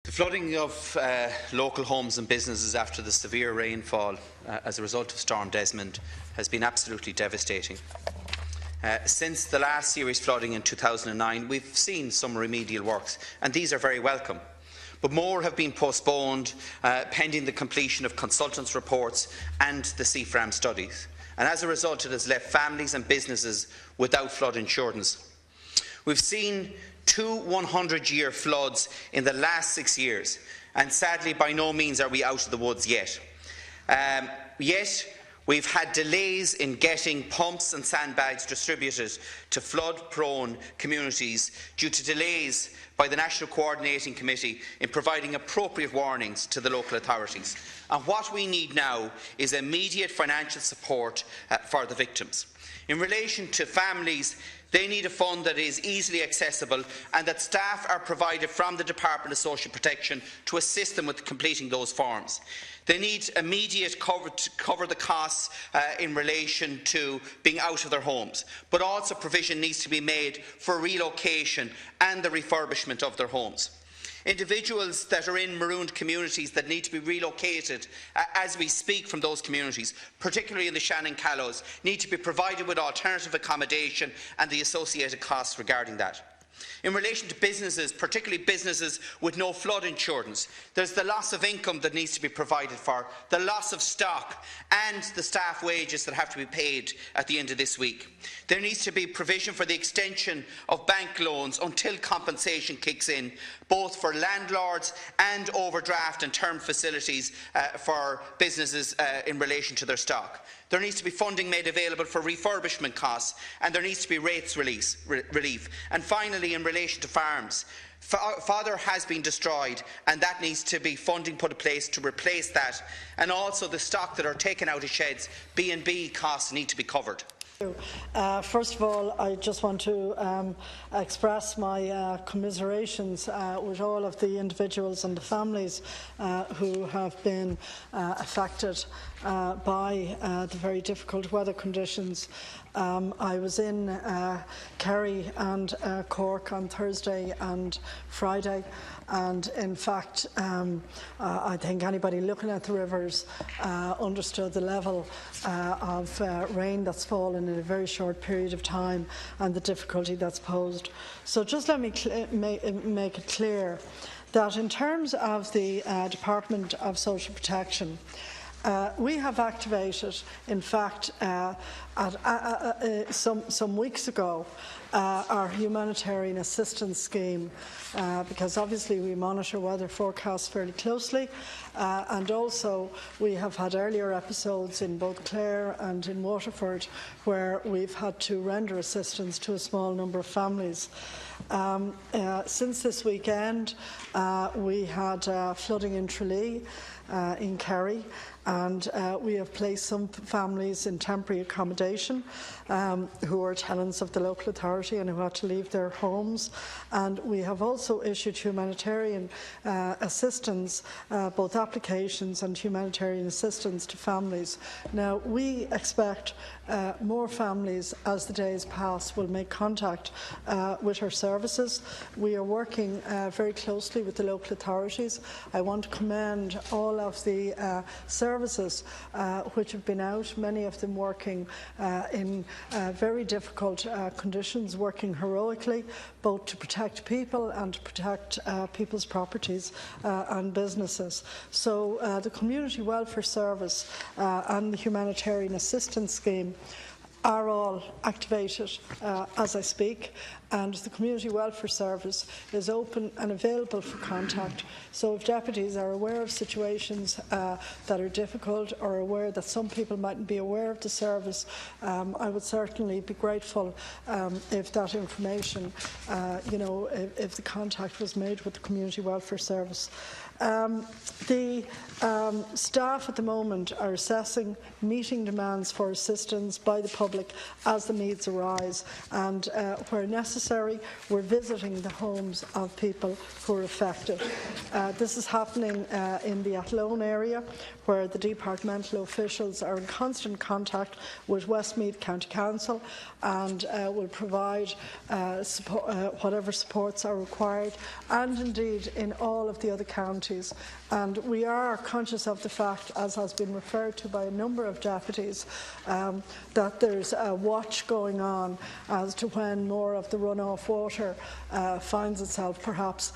The flooding of local homes and businesses after the severe rainfall as a result of Storm Desmond has been absolutely devastating. Since the last serious flooding in 2009, we've seen some remedial works, and these are very welcome. But more have been postponed pending the completion of consultants' reports and the CFRAM studies. And as a result, it has left families and businesses without flood insurance. We've seen 2 100-year floods in the last 6 years, and sadly by no means are we out of the woods yet. Yet we've had delays in getting pumps and sandbags distributed to flood-prone communities due to delays by the National Coordinating Committee in providing appropriate warnings to the local authorities. And what we need now is immediate financial support for the victims. In relation to families, they need a fund that is easily accessible and that staff are provided from the Department of Social Protection to assist them with completing those forms. They need immediate cover to cover the costs in relation to being out of their homes, but also provision needs to be made for relocation and the refurbishment of their homes. Individuals that are in marooned communities that need to be relocated as we speak from those communities, particularly in the Shannon Callows, need to be provided with alternative accommodation and the associated costs regarding that. In relation to businesses, particularly businesses with no flood insurance, there's the loss of income that needs to be provided for, the loss of stock and the staff wages that have to be paid at the end of this week. There needs to be provision for the extension of bank loans until compensation kicks in, both for landlords and overdraft and term facilities for businesses in relation to their stock. There needs to be funding made available for refurbishment costs, and there needs to be rates relief. And finally, in relation to farms, fodder has been destroyed, and that needs to be funding put in place to replace that, and also the stock that are taken out of sheds, B&B costs need to be covered. First of all, I just want to express my commiserations with all of the individuals and the families who have been affected by the very difficult weather conditions. I was in Kerry and Cork on Thursday and Friday, and in fact I think anybody looking at the rivers understood the level of rain that's fallen in a very short period of time and the difficulty that's posed. So just let me make it clear that in terms of the Department of Social Protection, we have activated, in fact, some weeks ago, our humanitarian assistance scheme, because obviously we monitor weather forecasts fairly closely, and also we have had earlier episodes in both Clare and in Waterford where we've had to render assistance to a small number of families. Since this weekend, we had flooding in Tralee, in Kerry, and we have placed some families in temporary accommodation who are tenants of the local authority and who had to leave their homes. And we have also issued humanitarian assistance, both applications and humanitarian assistance to families. Now, we expect more families, as the days pass, will make contact with our services. We are working very closely with the local authorities. I want to commend all of the services which have been out, many of them working in very difficult conditions, working heroically, both to protect people and to protect people's properties and businesses. So the Community Welfare Service and the Humanitarian Assistance Scheme are all activated as I speak, and the Community Welfare Service is open and available for contact. So if deputies are aware of situations that are difficult, or aware that some people mightn't be aware of the service, I would certainly be grateful if that information, if the contact was made with the Community Welfare Service. The staff at the moment are assessing meeting demands for assistance by the public public as the needs arise, and where necessary we're visiting the homes of people who are affected. This is happening in the Athlone area, where the departmental officials are in constant contact with Westmeath County Council and will provide whatever supports are required, and indeed in all of the other counties. And we are conscious of the fact, as has been referred to by a number of deputies, that there's a watch going on as to when more of the runoff water finds itself perhaps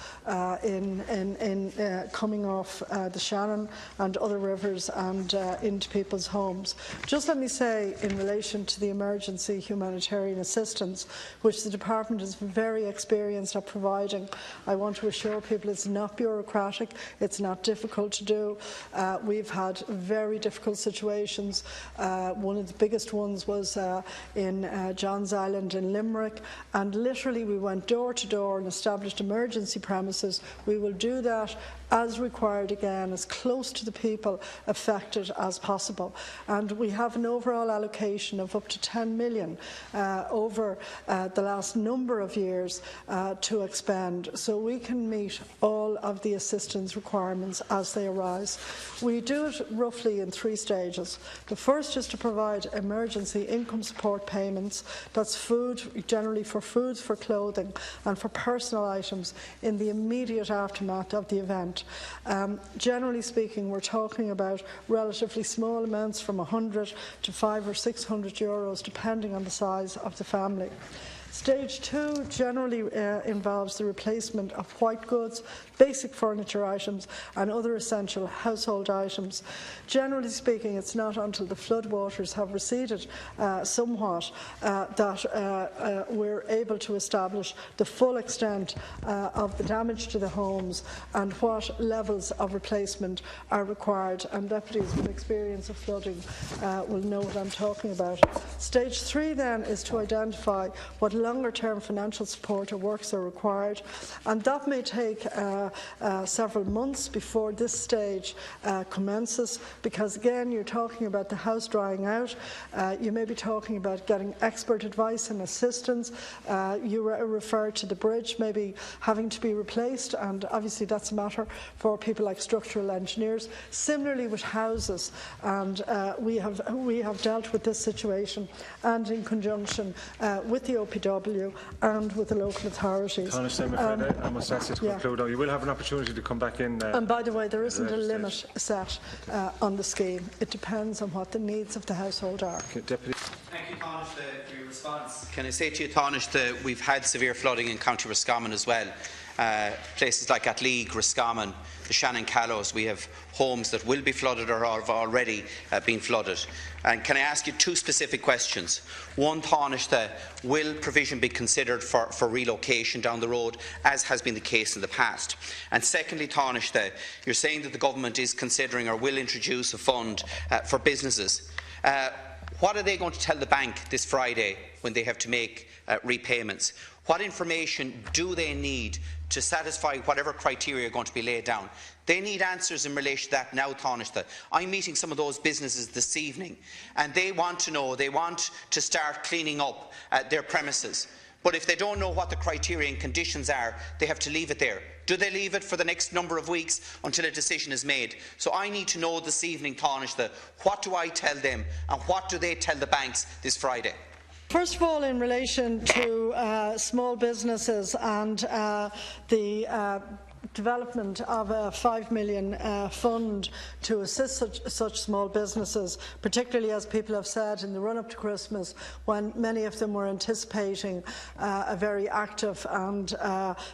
in coming off the Shannon and other rivers and into people's homes. Just let me say, in relation to the emergency humanitarian assistance, which the Department is very experienced at providing, I want to assure people it's not bureaucratic, it's not difficult to do. We've had very difficult situations. One of the biggest ones was in John's Island in Limerick, and literally we went door to door and established emergency premises. We will do that as required again, as close to the people affected as possible. And we have an overall allocation of up to 10 million over the last number of years to expend, so we can meet all of the assistance requirements as they arise. We do it roughly in 3 stages. The first is to provide emergency income support payments. That's food, generally for foods, for clothing and for personal items in the immediate aftermath of the event. Generally speaking, we're talking about relatively small amounts, from 100 to 500 or 600 euros, depending on the size of the family. Stage 2 generally involves the replacement of white goods, basic furniture items and other essential household items. Generally speaking, it's not until the floodwaters have receded somewhat that we're able to establish the full extent of the damage to the homes and what levels of replacement are required. And deputies with experience of flooding will know what I'm talking about. Stage 3 then is to identify what longer-term financial support or works are required, and that may take several months before this stage commences, because again you're talking about the house drying out, you may be talking about getting expert advice and assistance, you referred to the bridge maybe having to be replaced, and obviously that's a matter for people like structural engineers. Similarly with houses, and we have dealt with this situation, and in conjunction with the OPW and with the local authorities. I must ask you to conclude. You will have an opportunity to come back in. And by the way, there isn't a limit set on the scheme. It depends on what the needs of the household are. Deputy. Thank you, Taoiseach, for your response. Can I say to you, Taoiseach, that we've had severe flooding in County Roscommon as well. Places like Atleague, Roscommon, the Shannon Callows, we have homes that will be flooded or have already been flooded. And can I ask you 2 specific questions? One, Taoiseach, will provision be considered for relocation down the road, as has been the case in the past? And secondly, Taoiseach, you're saying that the government is considering or will introduce a fund for businesses. What are they going to tell the bank this Friday when they have to make repayments? What information do they need to satisfy whatever criteria are going to be laid down? They need answers in relation to that now, Taoiseach. I'm meeting some of those businesses this evening, and they want to know, they want to start cleaning up their premises. But if they don't know what the criteria and conditions are, they have to leave it there. Do they leave it for the next number of weeks until a decision is made? So I need to know this evening, Taoiseach, what do I tell them and what do they tell the banks this Friday? First of all, in relation to small businesses and the development of a 5 million fund to assist such small businesses, particularly, as people have said, in the run-up to Christmas, when many of them were anticipating a very active and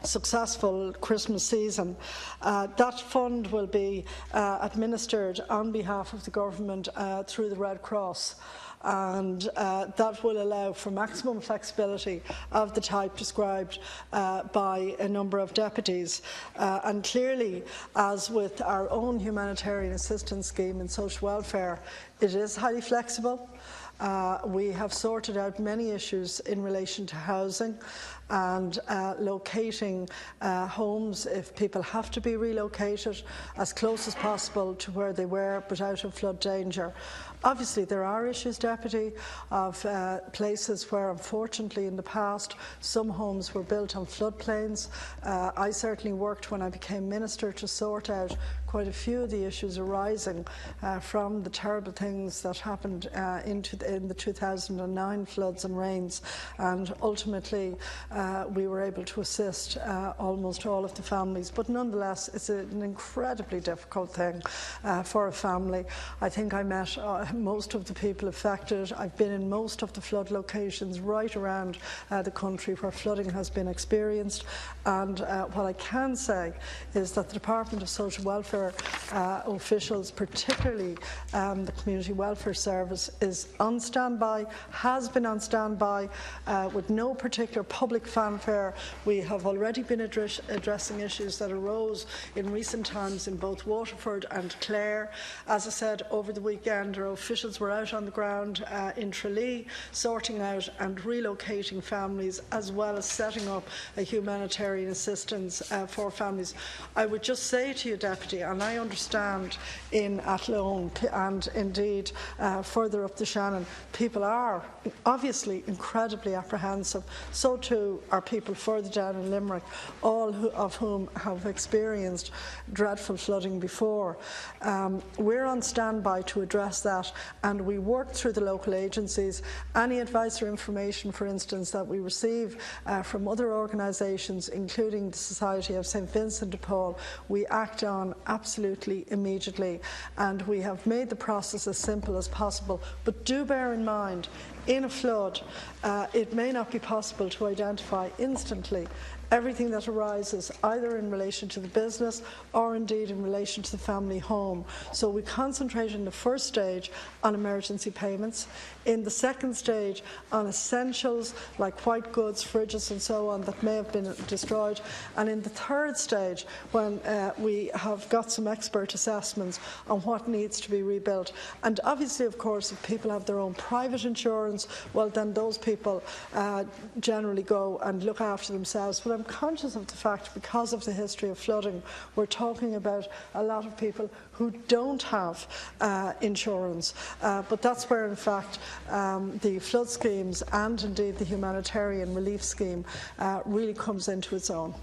successful Christmas season. That fund will be administered on behalf of the government through the Red Cross, and that will allow for maximum flexibility of the type described by a number of deputies. And clearly, as with our own humanitarian assistance scheme in social welfare, it is highly flexible. We have sorted out many issues in relation to housing and locating homes if people have to be relocated as close as possible to where they were but out of flood danger. Obviously there are issues, Deputy, of places where unfortunately in the past some homes were built on floodplains. I certainly worked when I became Minister to sort out quite a few of the issues arising from the terrible things that happened in the 2009 floods and rains, and ultimately we were able to assist almost all of the families. But nonetheless, it's an incredibly difficult thing for a family. I think I met most of the people affected. I've been in most of the flood locations right around the country where flooding has been experienced, and what I can say is that the Department of Social Welfare officials, particularly the Community Welfare Service, is on standby, has been on standby with no particular public fanfare. We have already been addressing issues that arose in recent times in both Waterford and Clare. As I said, over the weekend our officials were out on the ground in Tralee sorting out and relocating families, as well as setting up a humanitarian assistance for families. I would just say to you, Deputy, and I understand in Athlone and indeed further up the Shannon, people are obviously incredibly apprehensive. So too are people further down in Limerick, all of whom have experienced dreadful flooding before. We're on standby to address that, and we work through the local agencies. Any advice or information, for instance, that we receive from other organisations, including the Society of St Vincent de Paul, we act on absolutely immediately, and we have made the process as simple as possible. But do bear in mind, in a flood, it may not be possible to identify instantly everything that arises, either in relation to the business or indeed in relation to the family home. So we concentrate in the first stage on emergency payments, in the second stage on essentials like white goods, fridges and so on that may have been destroyed, and in the third stage, when we have got some expert assessments on what needs to be rebuilt. And obviously, of course, if people have their own private insurance, well then those people generally go and look after themselves. But I'm conscious of the fact, because of the history of flooding, we're talking about a lot of people who don't have insurance. But that's where, in fact, the flood schemes and indeed the humanitarian relief scheme really comes into its own.